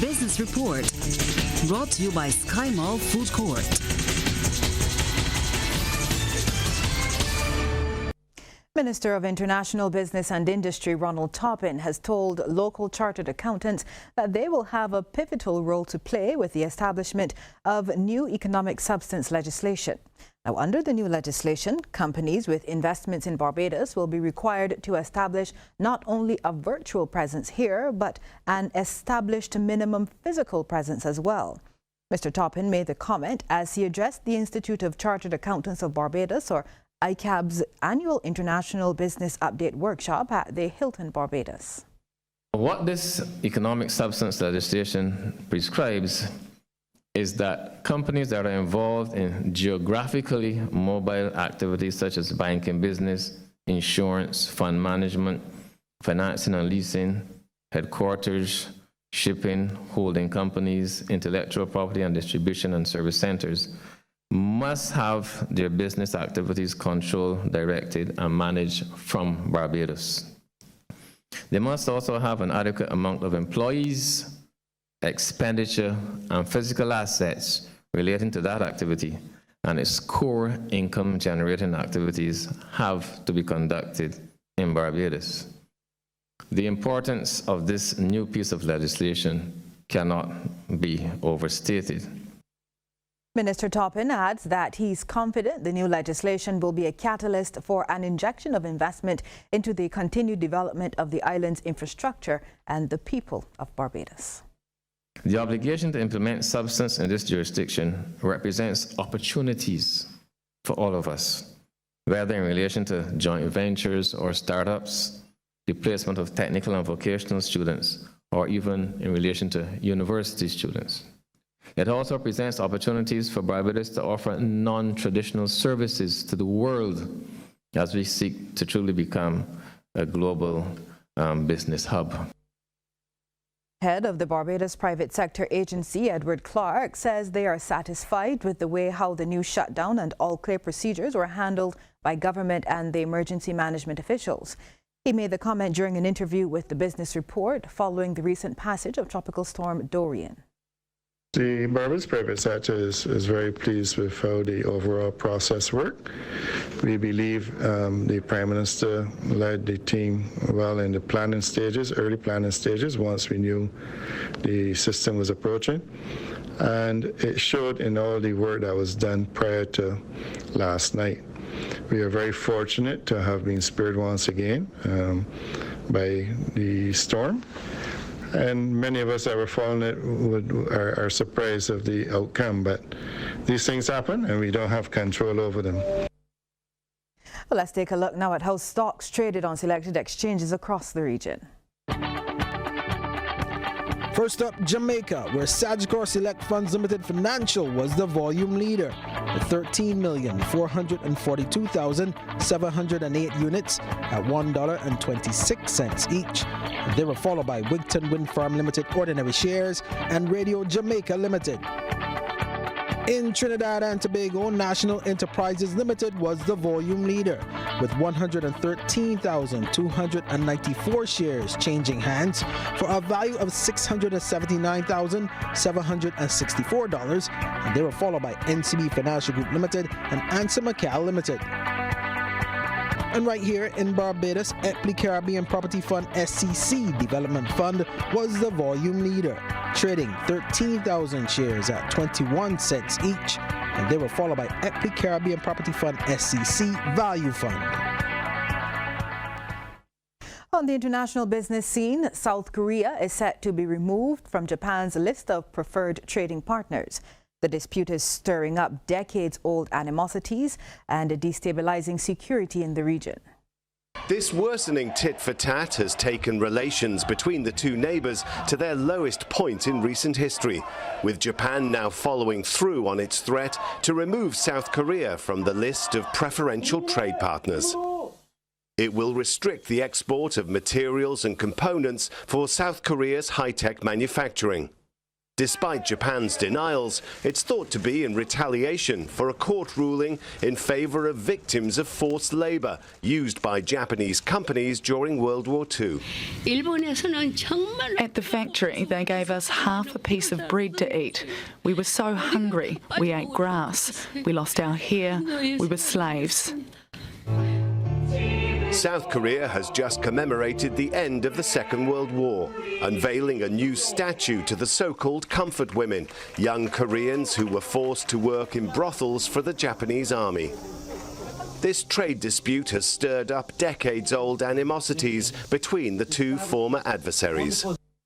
Business Report, brought to you by Sky Mall Food Court. Minister of International Business and Industry Ronald Toppin has told local chartered accountants that they will have a pivotal role to play with the establishment of new economic substance legislation. Now, under the new legislation, companies with investments in Barbados will be required to establish not only a virtual presence here, but an established minimum physical presence as well. Mr. Toppin made the comment as he addressed the Institute of Chartered Accountants of Barbados, or ICAB's annual International Business Update Workshop at the Hilton, Barbados. What this economic substance legislation prescribes is that companies that are involved in geographically mobile activities such as banking business, insurance, fund management, financing and leasing, headquarters, shipping, holding companies, intellectual property and distribution and service centers must have their business activities controlled, directed, and managed from Barbados. They must also have an adequate amount of employees, expenditure, and physical assets relating to that activity, and its core income generating activities have to be conducted in Barbados. The importance of this new piece of legislation cannot be overstated. Minister Toppin adds that he's confident the new legislation will be a catalyst for an injection of investment into the continued development of the island's infrastructure and the people of Barbados. The obligation to implement substance in this jurisdiction represents opportunities for all of us, whether in relation to joint ventures or startups, the placement of technical and vocational students, or even in relation to university students. It also presents opportunities for Barbados to offer non-traditional services to the world as we seek to truly become a global business hub. Head of the Barbados Private Sector Agency, Edward Clark, says they are satisfied with the way how the new shutdown and all clear procedures were handled by government and the emergency management officials. He made the comment during an interview with the Business Report following the recent passage of Tropical Storm Dorian. The Barbados private sector is very pleased with how the overall process worked. We believe the Prime Minister led the team well in the planning stages, early planning stages, once we knew the system was approaching. And it showed in all the work that was done prior to last night. We are very fortunate to have been spared once again by the storm. And many of us that were following it are surprised of the outcome, but these things happen and we don't have control over them. Well, let's take a look now at how stocks traded on selected exchanges across the region. First up, Jamaica, where Sagicor Select Funds Limited Financial was the volume leader, with 13,442,708 units at $1.26 each. They were followed by Wigton Wind Farm Limited Ordinary Shares and Radio Jamaica Limited. In Trinidad and Tobago, National Enterprises Limited was the volume leader, with 113,294 shares changing hands for a value of $679,764, and they were followed by NCB Financial Group Limited and Ansa Macau Limited. And right here in Barbados, Epley Caribbean Property Fund SCC Development Fund was the volume leader, trading 13,000 shares at 21 cents each, and they were followed by Epley Caribbean Property Fund SCC Value Fund. On the international business scene, South Korea is set to be removed from Japan's list of preferred trading partners. The dispute is stirring up decades-old animosities and destabilizing security in the region. This worsening tit-for-tat has taken relations between the two neighbors to their lowest point in recent history, with Japan now following through on its threat to remove South Korea from the list of preferential trade partners. It will restrict the export of materials and components for South Korea's high-tech manufacturing. Despite Japan's denials, it's thought to be in retaliation for a court ruling in favor of victims of forced labor used by Japanese companies during World War II. At the factory, they gave us half a piece of bread to eat. We were so hungry, we ate grass. We lost our hair, we were slaves. South Korea has just commemorated the end of the Second World War, unveiling a new statue to the so-called comfort women, young Koreans who were forced to work in brothels for the Japanese army. This trade dispute has stirred up decades-old animosities between the two former adversaries.